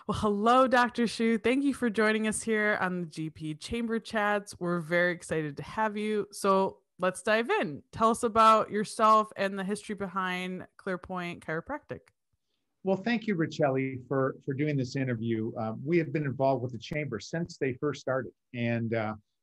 Well, hello, Dr. Shu. Thank you for joining us here on the GP Chamber Chats. We're very excited to have you. So let's dive in. Tell us about yourself and the history behind Clairpointe Chiropractic. Well, thank you, Richelli, for doing this interview. We have been involved with the Chamber since they first started, and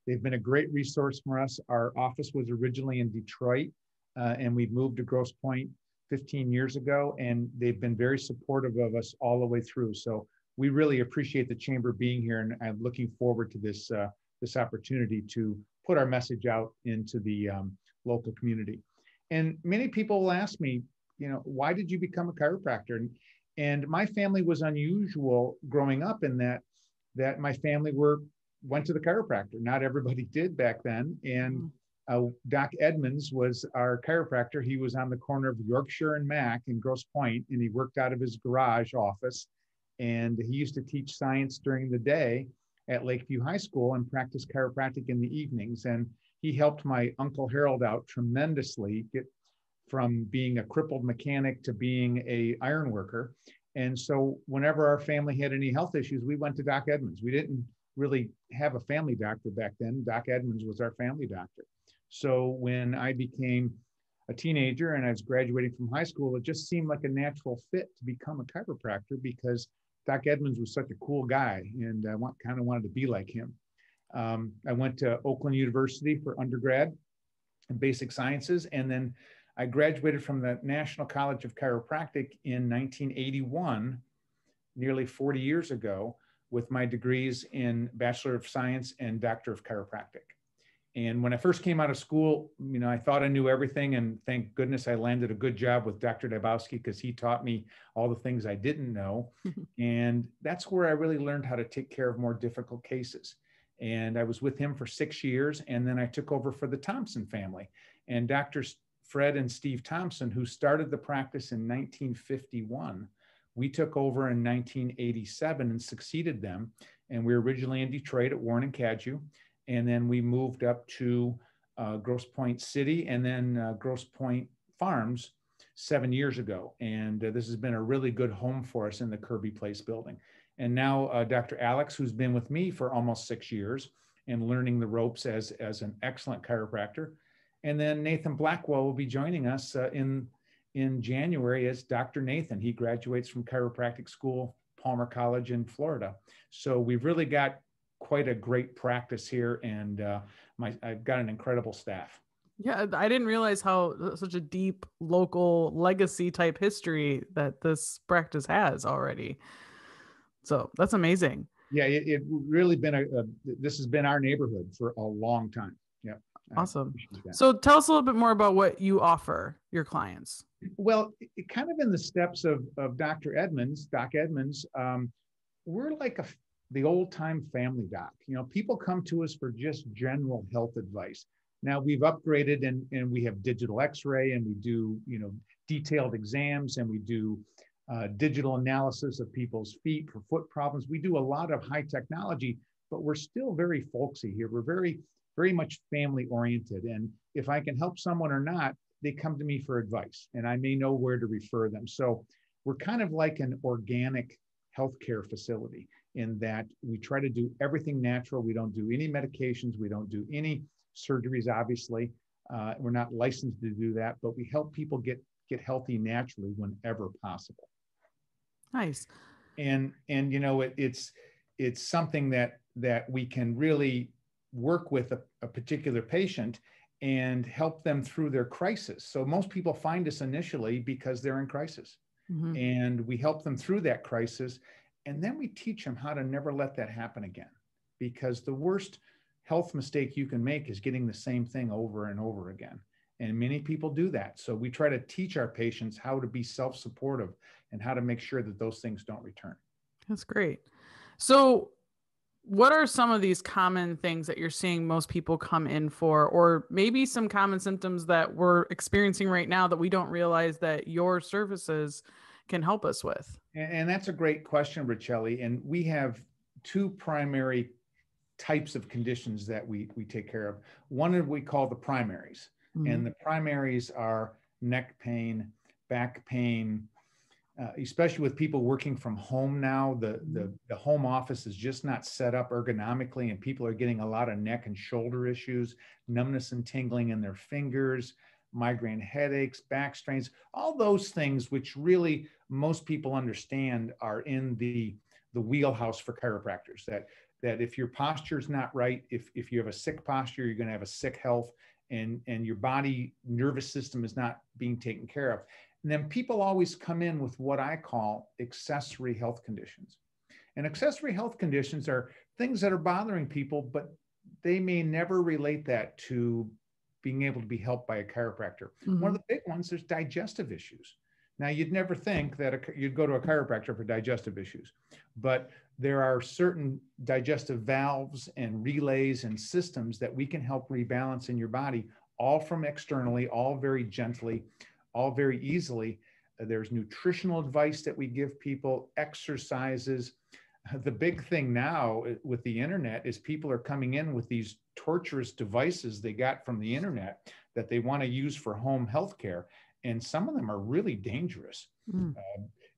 they've been a great resource for us. Our office was originally in Detroit, and we moved to Grosse Pointe 15 years ago, and they've been very supportive of us all the way through. So we really appreciate the Chamber being here, and I'm looking forward to this opportunity to put our message out into the local community. And many people will ask me, why did you become a chiropractor? And my family was unusual growing up in that my family went to the chiropractor. Not everybody did back then. And Doc Edmonds was our chiropractor. He was on the corner of Yorkshire and Mac in Grosse Pointe, and he worked out of his garage office. And he used to teach science during the day at Lakeview High School and practice chiropractic in the evenings. And he helped my Uncle Harold out tremendously, get from being a crippled mechanic to being an iron worker. And so whenever our family had any health issues, we went to Doc Edmonds. We didn't really have a family doctor back then. Doc Edmonds was our family doctor. So when I became a teenager and I was graduating from high school, it just seemed like a natural fit to become a chiropractor because Doc Edmonds was such a cool guy, and I kind of wanted to be like him. I went to Oakland University for undergrad in basic sciences, and then I graduated from the National College of Chiropractic in 1981, nearly 40 years ago, with my degrees in Bachelor of Science and Doctor of Chiropractic. And when I first came out of school, I thought I knew everything, and thank goodness I landed a good job with Dr. Dabowski because he taught me all the things I didn't know. And that's where I really learned how to take care of more difficult cases. And I was with him for 6 years, and then I took over for the Thompson family. And Drs. Fred and Steve Thompson, who started the practice in 1951, we took over in 1987 and succeeded them. And we were originally in Detroit at Warren and Cadju. And then we moved up to Grosse Pointe City and then Grosse Pointe Farms 7 years ago. And this has been a really good home for us in the Kirby Place building. And now Dr. Alex, who's been with me for almost 6 years and learning the ropes as an excellent chiropractor. And then Nathan Blackwell will be joining us in January as Dr. Nathan. He graduates from chiropractic school, Palmer College in Florida. So we've really got quite a great practice here, and I've got an incredible staff. Yeah, I didn't realize how such a deep local legacy type history that this practice has already. So that's amazing. Yeah, it really been this has been our neighborhood for a long time. Yeah. Awesome. So tell us a little bit more about what you offer your clients. Well, kind of in the steps of Dr. Edmonds, Doc Edmonds, we're like the old time family doc. People come to us for just general health advice. Now we've upgraded and we have digital x-ray, and we do, detailed exams, and we do digital analysis of people's feet for foot problems. We do a lot of high technology, but we're still very folksy here. We're very, very much family oriented. And if I can help someone or not, they come to me for advice, and I may know where to refer them. So we're kind of like an organic healthcare facility in that we try to do everything natural. We don't do any medications. We don't do any surgeries, obviously. We're not licensed to do that, but we help people get healthy naturally whenever possible. Nice. And it's something that we can really work with a particular patient and help them through their crisis. So most people find us initially because they're in crisis. Mm-hmm. And we help them through that crisis. And then we teach them how to never let that happen again. Because the worst health mistake you can make is getting the same thing over and over again. And many people do that. So we try to teach our patients how to be self-supportive and how to make sure that those things don't return. That's great. So what are some of these common things that you're seeing most people come in for, or maybe some common symptoms that we're experiencing right now that we don't realize that your services can help us with? And that's a great question, Richelli. And we have two primary types of conditions that we take care of. One we call the primaries. Mm-hmm. And the primaries are neck pain, back pain, especially with people working from home now, the home office is just not set up ergonomically, and people are getting a lot of neck and shoulder issues, numbness and tingling in their fingers, migraine headaches, back strains, all those things which really most people understand are in the wheelhouse for chiropractors. That if your posture is not right, if you have a sick posture, you're going to have a sick health, and your body nervous system is not being taken care of. And then people always come in with what I call accessory health conditions. And accessory health conditions are things that are bothering people, but they may never relate that to being able to be helped by a chiropractor. Mm-hmm. One of the big ones, there's digestive issues. Now, you'd never think that you'd go to a chiropractor for digestive issues, but there are certain digestive valves and relays and systems that we can help rebalance in your body, all from externally, all very gently, all very easily. There's nutritional advice that we give people, exercises. The big thing now with the internet is people are coming in with these torturous devices they got from the internet that they want to use for home healthcare. And some of them are really dangerous.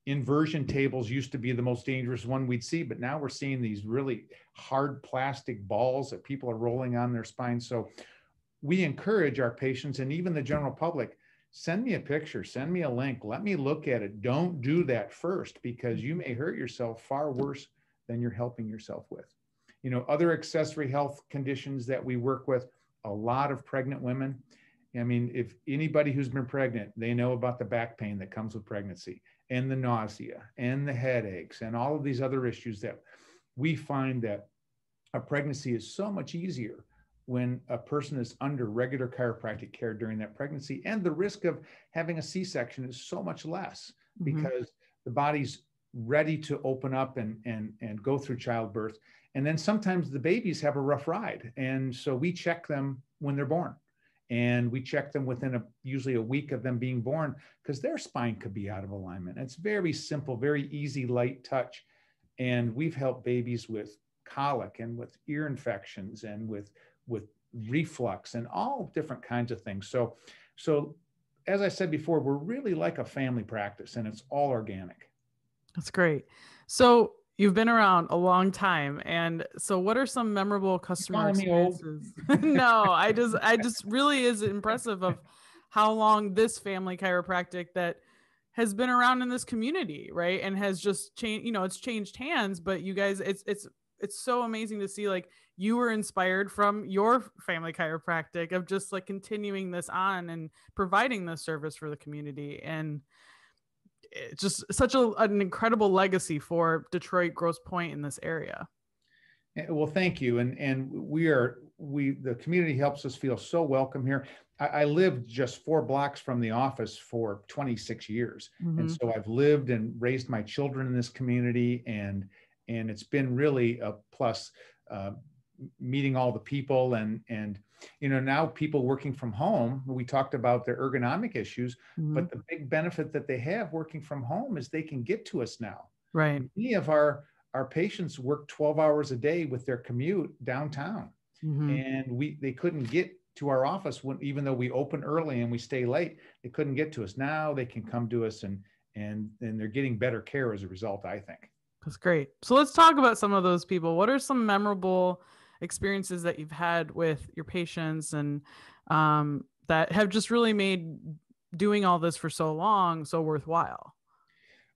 Inversion tables used to be the most dangerous one we'd see, but now we're seeing these really hard plastic balls that people are rolling on their spine. So we encourage our patients and even the general public, send me a picture, send me a link, let me look at it. Don't do that first, because you may hurt yourself far worse than you're helping yourself with. You know, other accessory health conditions that we work with, a lot of pregnant women. I mean, if anybody who's been pregnant, they know about the back pain that comes with pregnancy and the nausea and the headaches and all of these other issues that we find that a pregnancy is so much easier when a person is under regular chiropractic care during that pregnancy, and the risk of having a C-section is so much less because the body's ready to open up and go through childbirth. And then sometimes the babies have a rough ride. And so we check them when they're born. And we check them within usually a week of them being born, because their spine could be out of alignment. It's very simple, very easy, light touch. And we've helped babies with colic and with ear infections and with reflux and all different kinds of things. So as I said before, we're really like a family practice, and it's all organic. That's great. So you've been around a long time. And so what are some memorable customer experiences? No, I just really is impressive of how long this family chiropractic that has been around in this community, right? And has just changed, it's changed hands, but you guys, it's so amazing to see, like, you were inspired from your family chiropractic of just like continuing this on and providing this service for the community. And it's just such an incredible legacy for Detroit, Grosse Pointe in this area. Well, thank you. And the community helps us feel so welcome here. I lived just 4 blocks from the office for 26 years. And so I've lived and raised my children in this community, and it's been really a plus, meeting all the people and now people working from home. We talked about their ergonomic issues, but the big benefit that they have working from home is they can get to us now. Right. Many of our patients work 12 hours a day with their commute downtown, and they couldn't get to our office even though we open early and we stay late. They couldn't get to us. Now they can come to us, and they're getting better care as a result, I think. That's great. So let's talk about some of those people. What are some memorable experiences that you've had with your patients and that have just really made doing all this for so long so worthwhile?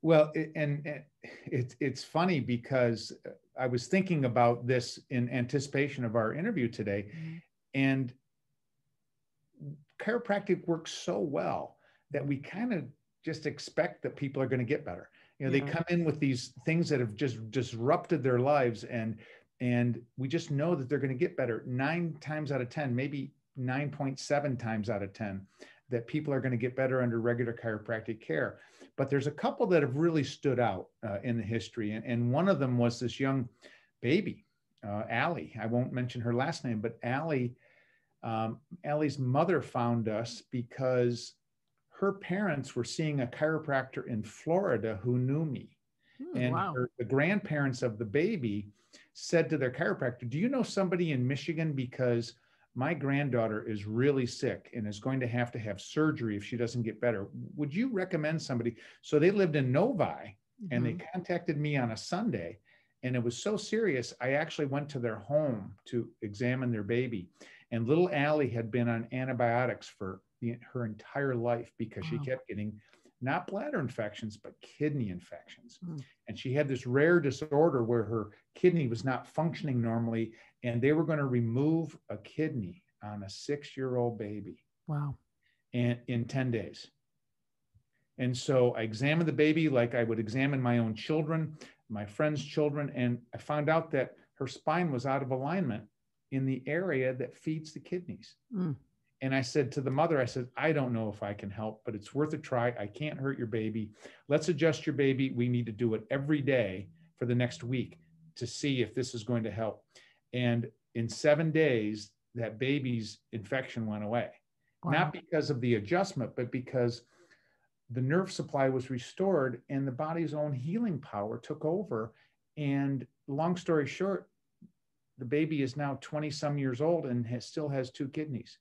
Well, it's funny because I was thinking about this in anticipation of our interview today, and chiropractic works so well that we kind of just expect that people are going to get better. They come in with these things that have just disrupted their lives, and we just know that they're going to get better 9 times out of 10, maybe 9.7 times out of 10, that people are going to get better under regular chiropractic care. But there's a couple that have really stood out in the history. And one of them was this young baby, Allie. I won't mention her last name, but Allie's mother found us because her parents were seeing a chiropractor in Florida who knew me. And wow. The grandparents of the baby said to their chiropractor, "Do you know somebody in Michigan? Because my granddaughter is really sick and is going to have surgery if she doesn't get better. Would you recommend somebody? So they lived in Novi, and they contacted me on a Sunday, and it was so serious. I actually went to their home to examine their baby, and little Allie had been on antibiotics for her entire life because she kept getting not bladder infections, but kidney infections. And she had this rare disorder where her kidney was not functioning normally, and they were going to remove a kidney on a 6-year-old baby. Wow. And in 10 days. And so I examined the baby like I would examine my own children, my friends' children, and I found out that her spine was out of alignment in the area that feeds the kidneys. And I said to the mother, I said, I don't know if I can help, but it's worth a try. I can't hurt your baby. Let's adjust your baby. We need to do it every day for the next week to see if this is going to help. And in 7 days, that baby's infection went away. Wow. Not because of the adjustment, but because the nerve supply was restored and the body's own healing power took over. And long story short, the baby is now 20 some years old and still has 2 kidneys.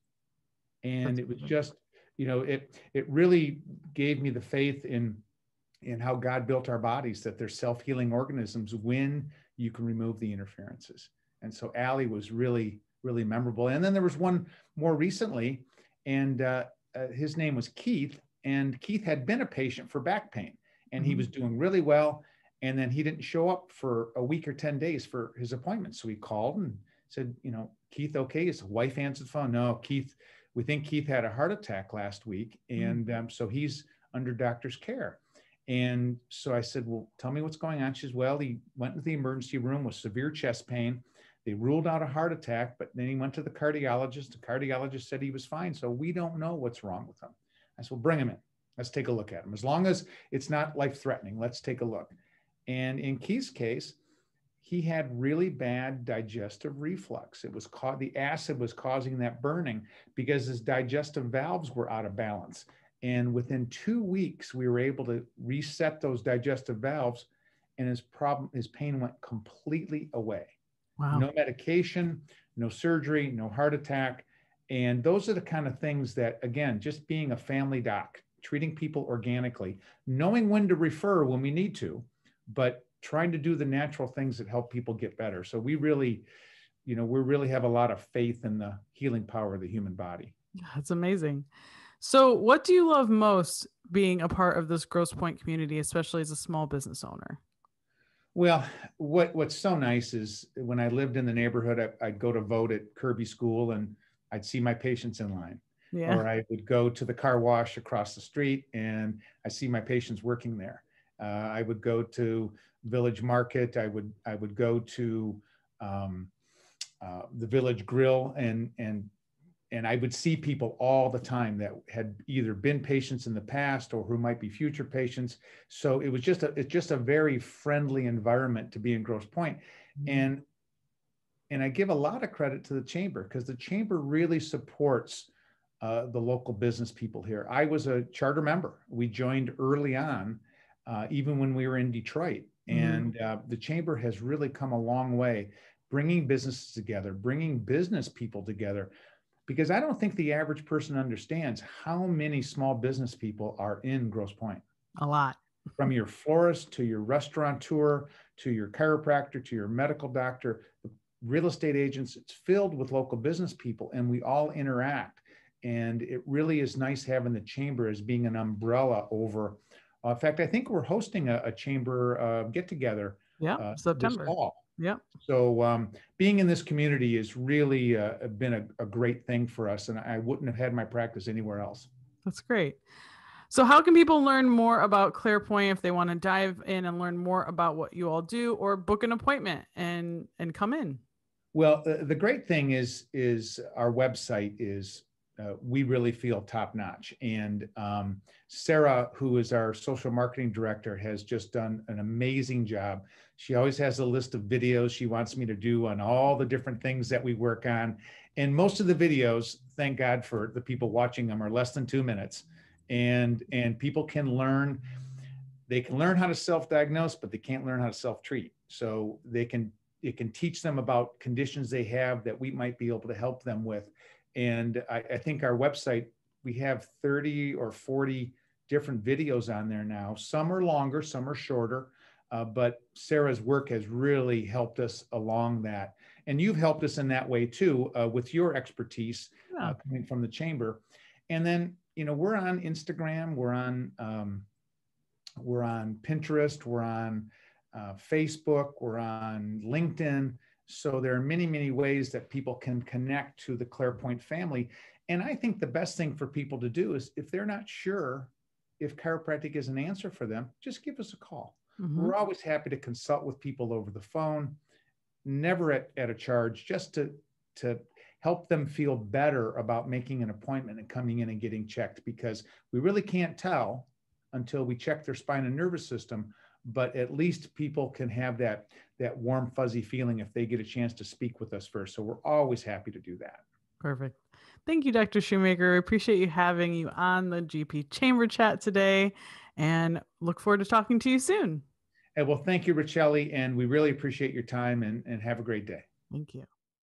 And it was just, it really gave me the faith in how God built our bodies, that they're self-healing organisms when you can remove the interferences. And so Allie was really, really memorable. And then there was one more recently, and his name was Keith. And Keith had been a patient for back pain, and he was doing really well. And then he didn't show up for a week or 10 days for his appointment. So he called and said, Keith, okay? His wife answered the phone. No, Keith, we think Keith had a heart attack last week. And so he's under doctor's care. And so I said, well, tell me what's going on. She says, well, he went into the emergency room with severe chest pain. They ruled out a heart attack, but then he went to the cardiologist. The cardiologist said he was fine. So we don't know what's wrong with him. I said, well, bring him in. Let's take a look at him. As long as it's not life-threatening, let's take a look. And in Keith's case, he had really bad digestive reflux. It was the acid was causing that burning because his digestive valves were out of balance. And within 2 weeks, we were able to reset those digestive valves, and his pain went completely away. Wow. No medication, no surgery, no heart attack. And those are the kind of things that, again, just being a family doc, treating people organically, knowing when to refer when we need to, but trying to do the natural things that help people get better. So we really have a lot of faith in the healing power of the human body. That's amazing. So what do you love most being a part of this Grosse Pointe community, especially as a small business owner? Well, what's so nice is when I lived in the neighborhood, I'd go to vote at Kirby School and I'd see my patients in line. Yeah. Or I would go to the car wash across the street and I see my patients working there. I would go to Village Market. I would go to the Village Grill, and I would see people all the time that had either been patients in the past or who might be future patients. So it was it's just a very friendly environment to be in Grosse Pointe. And I give a lot of credit to the chamber because the chamber really supports the local business people here. I was a charter member. We joined early on, even when we were in Detroit. And the chamber has really come a long way, bringing businesses together, bringing business people together. Because I don't think the average person understands how many small business people are in Grosse Pointe. A lot. From your florist to your restaurateur, to your chiropractor, to your medical doctor, real estate agents, it's filled with local business people, and we all interact. And it really is nice having the chamber as being an umbrella over. In fact, I think we're hosting a chamber get-together September. This fall. Yeah. So being in this community has really been a great thing for us, and I wouldn't have had my practice anywhere else. That's great. So how can people learn more about Clairpointe if they want to dive in and learn more about what you all do, or book an appointment and come in? Well, the great thing is our website is we really feel top notch. And Sarah, who is our social marketing director, has just done an amazing job. She always has a list of videos she wants me to do on all the different things that we work on. And most of the videos, thank God for the people watching them, are less than 2 minutes. And people can learn, how to self-diagnose, but they can't learn how to self-treat. So they can it can teach them about conditions they have that we might be able to help them with. And I think our website, we have 30 or 40 different videos on there now. Some are longer, some are shorter, but Sarah's work has really helped us along that. And you've helped us in that way too, with your expertise coming from the chamber. And then, you know, we're on Instagram, we're on Pinterest, we're on Facebook, we're on LinkedIn. So there are many, many ways that people can connect to the Clairpointe family. And I think the best thing for people to do is, if they're not sure if chiropractic is an answer for them, just give us a call. Mm-hmm. We're always happy to consult with people over the phone, never at a charge, just to help them feel better about making an appointment and coming in and getting checked, because we really can't tell until we check their spine and nervous system. But at least people can have that warm, fuzzy feeling if they get a chance to speak with us first. So we're always happy to do that. Perfect. Thank you, Dr. Shoemaker. I appreciate you having you on the GP Chamber Chat today, and look forward to talking to you soon. And well, thank you, Richelli, and we really appreciate your time, and have a great day. Thank you.